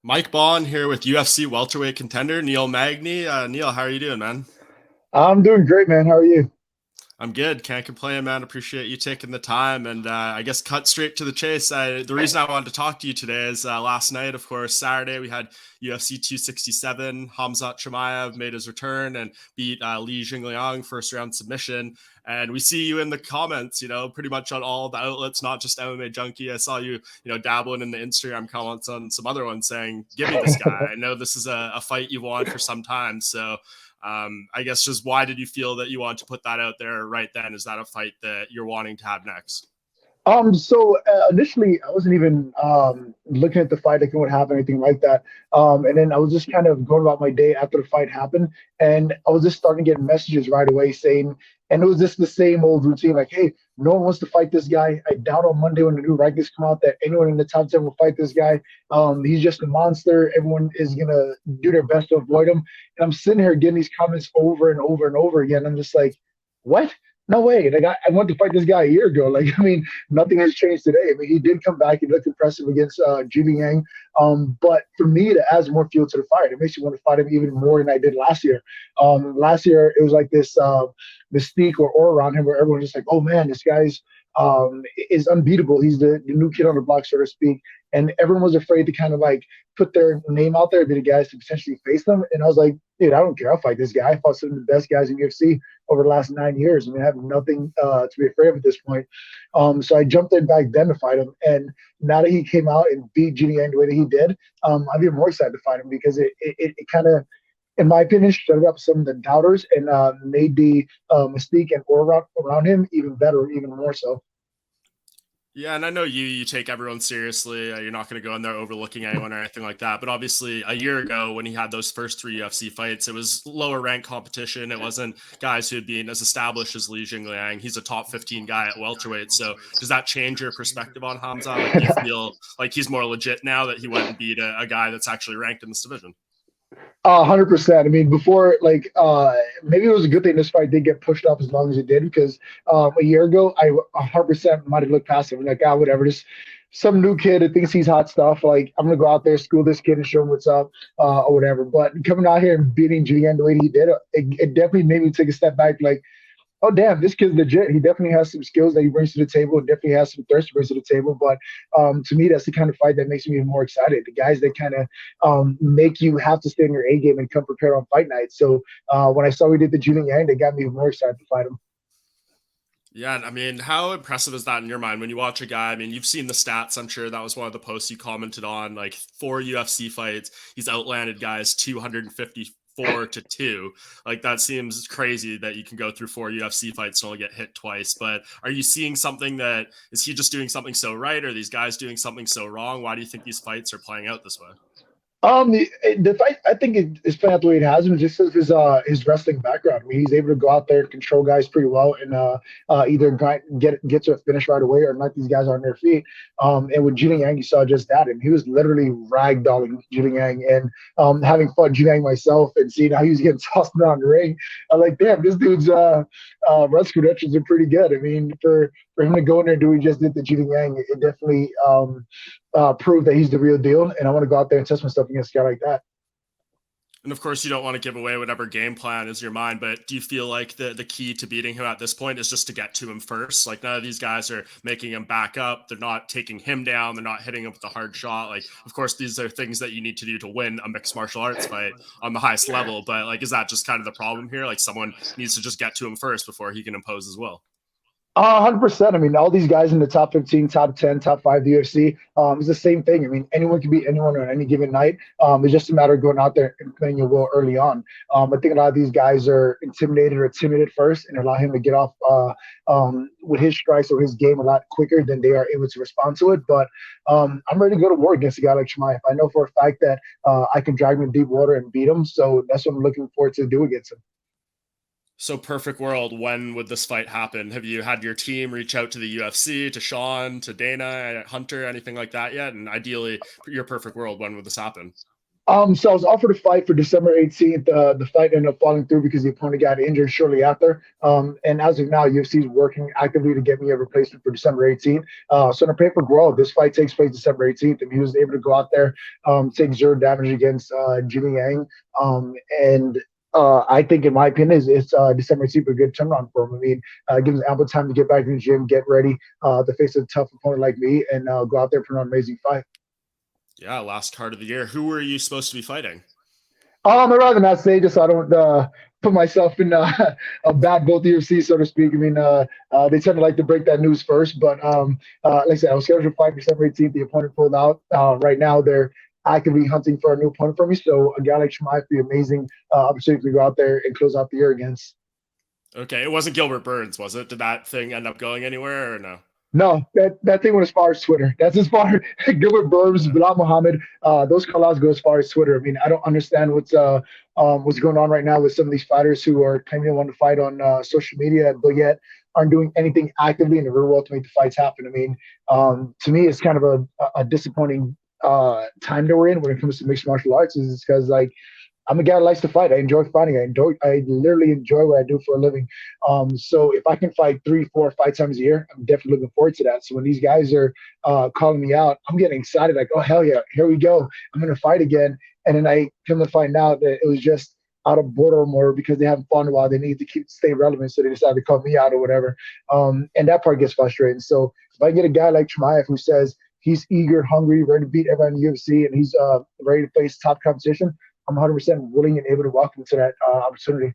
Mike Bohn here with UFC welterweight contender Neil Magny. Neil, how are you doing, man? I'm doing great, man. How are you? I'm good. Can't complain, man. Appreciate you taking the time. And I guess cut straight to the chase. The reason I wanted to talk to you today is last night, of course, Saturday, we had UFC 267. Khamzat Chimaev made his return and beat Li Jingliang first round submission. And we see you in the comments, pretty much on all the outlets, not just MMA Junkie. I saw you, dabbling in the Instagram comments on some other ones saying, give me this guy. I know this is a fight you've wanted for some time. So I guess just why did you feel that you wanted to put that out there right then? Is that a fight that you're wanting to have next? Initially I wasn't even looking at the fight, like what happened, anything like that. And then I was just kind of going about my day after the fight happened, and I was just starting to get messages right away saying, and it was just the same old routine, like, hey, no one wants to fight this guy. I doubt on Monday when the new rankings come out that anyone in the top 10 will fight this guy. He's just a monster. Everyone is gonna do their best to avoid him. And I'm sitting here getting these comments over and over and over again. I'm just like, what? No way. Like I wanted to fight this guy a year ago. Like, I mean, nothing has changed today. I mean, he did come back. He looked impressive against Jimmy Yang. But for me, it adds more fuel to the fight. It makes me want to fight him even more than I did last year. Last year, it was like this mystique or aura around him where everyone's just like, oh man, this guy's is unbeatable. He's the new kid on the block, so to speak. And everyone was afraid to kind of like put their name out there, be the guys to potentially face them. And I was like, dude, I don't care. I'll fight this guy. I fought some of the best guys in UFC over the last 9 years. I mean, I have nothing to be afraid of at this point. So I jumped in back then to fight him. And now that he came out and beat Genie Yang the way that he did, I'm even more excited to fight him because it kind of, in my opinion, shut up some of the doubters and made the mystique and aura around him even better, even more so. Yeah, and I know you take everyone seriously. You're not going to go in there overlooking anyone or anything like that. But obviously, a year ago when he had those first three UFC fights, it was lower rank competition. It wasn't guys who had been as established as Li Jingliang. He's a top 15 guy at welterweight. So does that change your perspective on Hamza? Like, do you feel like he's more legit now that he went and beat a guy that's actually ranked in this division? 100%. I mean, before, like, maybe it was a good thing this fight did get pushed off as long as it did because a year ago, I 100% might have looked past him like, ah, whatever, just some new kid that thinks he's hot stuff. Like, I'm gonna go out there, school this kid, and show him what's up, or whatever. But coming out here and beating GN the way he did, it definitely made me take a step back. Like, oh damn, this kid's legit. He definitely has some skills that he brings to the table, and definitely has some thirst to bring to the table. But to me, that's the kind of fight that makes me even more excited. The guys that kind of make you have to stay in your A game and come prepared on fight night. So when I saw we did the Julian Yang, they got me even more excited to fight him. Yeah, I mean, how impressive is that in your mind when you watch a guy? I mean, you've seen the stats. I'm sure that was one of the posts you commented on. Like 4 UFC fights, he's outlanded guys 254 to 2. Like that seems crazy that you can go through 4 UFC fights and only get hit twice. But are you seeing something that is he just doing something so right? Or these guys doing something so wrong? Why do you think these fights are playing out this way? The fight, I think it's playing out the way it has been, just because his wrestling background. I mean, he's able to go out there and control guys pretty well, and either get to a finish right away or knock these guys on their feet. And with Jin Yang, you saw just that, and he was literally ragdolling Jin Yang. And having fought Jin Yang myself and seeing how he was getting tossed around the ring, I'm like, damn, this dude's wrestling credentials are pretty good. I mean, for him to go in there and do what he just did to Jin Yang, it definitely prove that he's the real deal. And I want to go out there and test myself against a guy like that. And of course, you don't want to give away whatever game plan is your mind, but do you feel like the key to beating him at this point is just to get to him first? Like none of these guys are making him back up. They're not taking him down. They're not hitting him with a hard shot. Like, of course, these are things that you need to do to win a mixed martial arts fight on the highest level. But like, is that just kind of the problem here? Like someone needs to just get to him first before he can impose as well. 100%. I mean, all these guys in the top 15, top 10, top five UFC, it's the same thing. I mean, anyone can beat anyone on any given night. It's just a matter of going out there and playing your will early on. I think a lot of these guys are intimidated or timid at first and allow him to get off with his strikes or his game a lot quicker than they are able to respond to it. But I'm ready to go to war against a guy like Chimaev. I know for a fact that I can drag him in deep water and beat him. So that's what I'm looking forward to do against him. So perfect world, when would this fight happen? Have you had your team reach out to the UFC, to Sean, to Dana, Hunter, anything like that yet? And ideally, your perfect world, when would this happen? So I was offered a fight for December 18th. The fight ended up falling through because the opponent got injured shortly after. And as of now, UFC is working actively to get me a replacement for December 18th. So in a pay-per-view, this fight takes place December 18th, and he was able to go out there, take zero damage against Jimmy Yang. And I think, in my opinion, it's December 18th a good turnaround for him. I mean, gives him ample time to get back in the gym, get ready, to face a tough opponent like me, and go out there and put on an amazing fight. Yeah, last card of the year. Who were you supposed to be fighting? I'd rather not say, just so I don't put myself in a bad both UFC, so to speak. I mean, they tend to like to break that news first, but like I said, I was scheduled to fight December 18th. The opponent pulled out. Right now, they're actively hunting for a new opponent for me. So a guy like Chimaev would be amazing opportunity to go out there and close out the year against. Okay, it wasn't Gilbert Burns, was it? Did that thing end up going anywhere or no? No, that thing went as far as Twitter. That's as far Gilbert Burns, Yeah. Bilal Muhammad. Those callouts go as far as Twitter. I mean, I don't understand what's going on right now with some of these fighters who are claiming they want to fight on social media, but yet aren't doing anything actively in the real world to make the fights happen. I mean, to me, it's kind of a disappointing time that we're in when it comes to mixed martial arts. Is because like I'm a guy that likes to fight. I enjoy fighting. I literally enjoy what I do for a living. So if I can fight 3, 4, 5 times a year, I'm definitely looking forward to that. So when these guys are calling me out, I'm getting excited. Like, oh hell yeah, here we go. I'm gonna fight again. And then I come to find out that it was just out of boredom or because they haven't fought in a while. They need to stay relevant, so they decided to call me out or whatever. And that part gets frustrating. So if I get a guy like Chimaev who says he's eager, hungry, ready to beat everyone in the UFC, and he's ready to face top competition, I'm 100% willing and able to walk into that opportunity.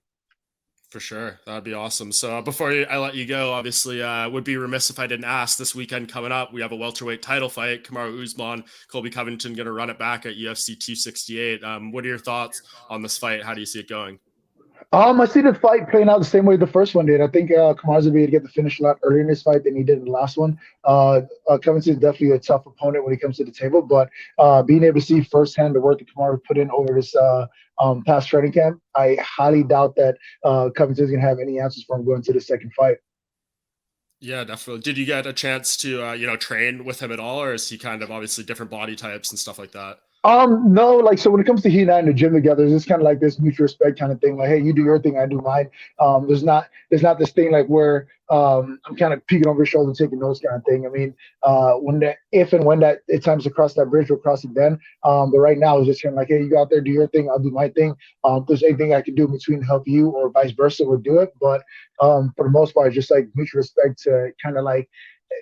For sure. That'd be awesome. So before I let you go, obviously, would be remiss if I didn't ask. This weekend coming up, we have a welterweight title fight. Kamaru Usman, Colby Covington going to run it back at UFC 268. What are your thoughts on this fight? How do you see it going? I see the fight playing out the same way the first one did. I think Kamaru's will be able to get the finish a lot earlier in this fight than he did in the last one. Covington is definitely a tough opponent when he comes to the table, but being able to see firsthand the work that Kamaru put in over this past training camp, I highly doubt that Covington is going to have any answers for him going to the second fight. Yeah, definitely. Did you get a chance to, train with him at all, or is he kind of obviously different body types and stuff like that? No, like so when it comes to he and I in the gym together, it's kind of like this mutual respect kind of thing. Like, hey, you do your thing, I do mine. There's not this thing like where I'm kind of peeking over his shoulder, taking notes kind of thing. I mean, when that if and when that it times to cross that bridge, we'll cross it then. But right now it's just kind of like, hey, you go out there, do your thing, I'll do my thing. If there's anything I can do between help you or vice versa, we'll do it. But for the most part, it's just like mutual respect to kind of like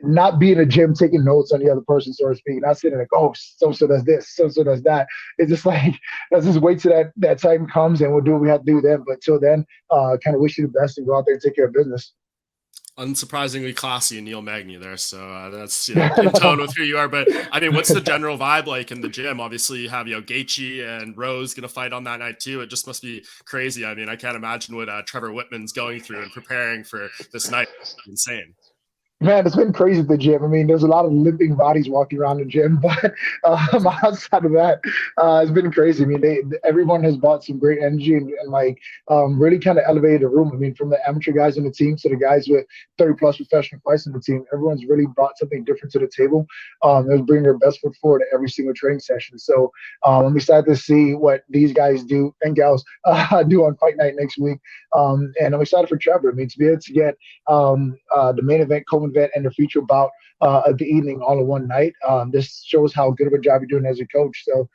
not be in a gym taking notes on the other person, so to speak. Not sitting like, oh, so does this, so does that. It's just like let's just wait till that time comes and we'll do what we have to do then. But till then, kind of wish you the best and go out there and take care of business. Unsurprisingly classy Neil Magny there. So that's in tone with who you are. But I mean, what's the general vibe like in the gym? Obviously, you have Gaethje and Rose going to fight on that night too. It just must be crazy. I mean, I can't imagine what Trevor Whitman's going through and preparing for this night. It's insane. Man, it's been crazy at the gym. I mean, there's a lot of limping bodies walking around the gym, but outside of that, it's been crazy. I mean, everyone has brought some great energy and like really kind of elevated the room. I mean, from the amateur guys on the team to the guys with 30 plus professional fights on the team, everyone's really brought something different to the table. They're bringing their best foot forward at every single training session. So I'm excited to see what these guys do and gals do on fight night next week. And I'm excited for Trevor. I mean, to be able to get the main event, event, and the feature bout of the evening all in one night. This shows how good of a job you're doing as a coach. So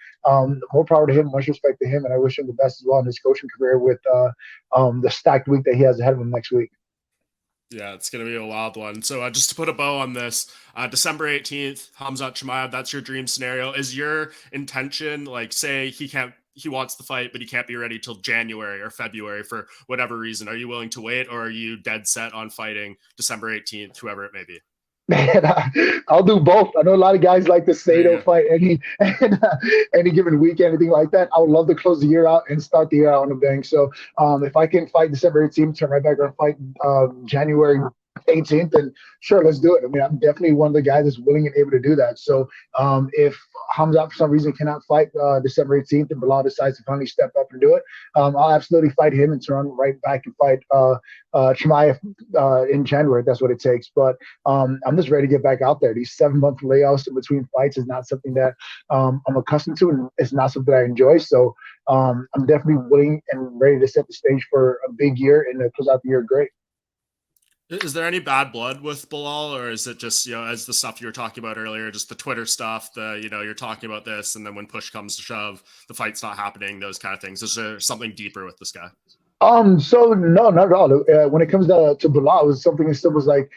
more power to him, much respect to him, and I wish him the best as well in his coaching career with the stacked week that he has ahead of him next week. Yeah, it's going to be a wild one. So just to put a bow on this, December 18th, Khamzat Chimaev, that's your dream scenario. Is your intention, like, say he wants the fight, but he can't be ready till January or February for whatever reason? Are you willing to wait, or are you dead set on fighting December 18th, whoever it may be? Man, I'll do both. I know a lot of guys like to say they'll fight any given week, anything like that. I would love to close the year out and start the year out on a bang. So if I can fight December 18th, turn right back and fight January 18th, and sure, let's do it. I mean, I'm definitely one of the guys that's willing and able to do that. So if Khamzat for some reason cannot fight December 18th and Bilal decides to finally step up and do it, I'll absolutely fight him and turn right back and fight Chimaev in January. That's what it takes. But I'm just ready to get back out there. These 7-month layoffs in between fights is not something that I'm accustomed to, and it's not something I enjoy. So I'm definitely willing and ready to set the stage for a big year and to close out the year great. Is there any bad blood with Bilal, or is it just, as the stuff you were talking about earlier, just the Twitter stuff, you're talking about this, and then when push comes to shove, the fight's not happening, those kind of things? Is there something deeper with this guy? So no, not at all. When it comes to Bilal, it was something as simple as like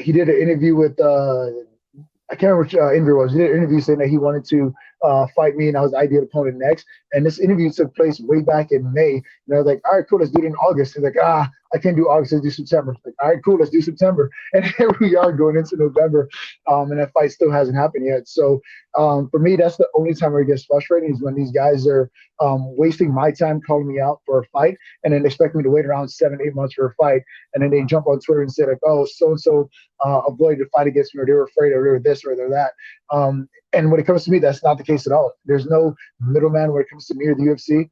he did an interview with I can't remember which interview it was. He did an interview saying that he wanted to fight me and I was the ideal opponent next. And this interview took place way back in May. And I was like, all right, cool, let's do it in August. He's like, I can't do August, let's do September. Like, all right, cool, let's do September. And here we are going into November, and that fight still hasn't happened yet. So for me, that's the only time where it gets frustrating is when these guys are wasting my time calling me out for a fight and then expect me to wait around 7-8 months for a fight. And then they jump on Twitter and say like, oh, so-and-so avoided to fight against me, or they were afraid, or they were this, or they're that. And when it comes to me, that's not the case at all. There's no middleman when it comes to me or the UFC.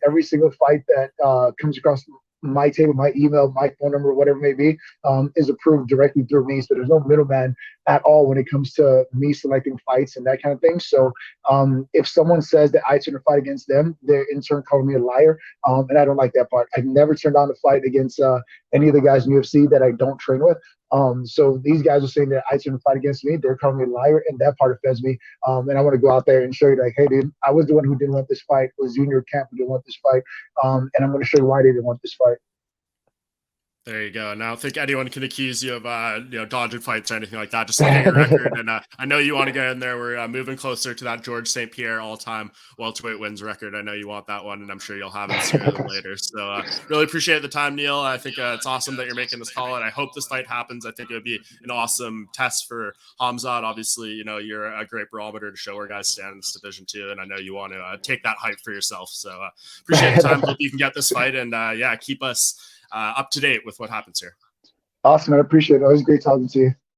Every single fight that comes across my table, my email, my phone number, whatever it may be, is approved directly through me. So there's no middleman at all when it comes to me selecting fights and that kind of thing. So if someone says that I turn a fight against them, they're in turn calling me a liar. And I don't like that part. I've never turned down a fight against any of the guys in UFC that I don't train with. So these guys are saying that I shouldn't fight against me. They're calling me a liar, and that part offends me. And I want to go out there and show you, like, hey, dude, I was the one who didn't want this fight. It was you and your camp who didn't want this fight. And I'm going to show you why they didn't want this fight. There you go. And I don't think anyone can accuse you of, dodging fights or anything like that. Just looking at your record, and I know you want to get in there. We're moving closer to that George St. Pierre all-time welterweight wins record. I know you want that one, and I'm sure you'll have it sooner than later. So really appreciate the time, Neil. I think it's awesome that you're making this call, and I hope this fight happens. I think it would be an awesome test for Khamzat. Obviously, you're a great barometer to show where guys stand in this division too, and I know you want to take that hype for yourself. So appreciate the time. Hope you can get this fight, and keep us up to date with what happens here. Awesome. I appreciate it. Always great talking to you.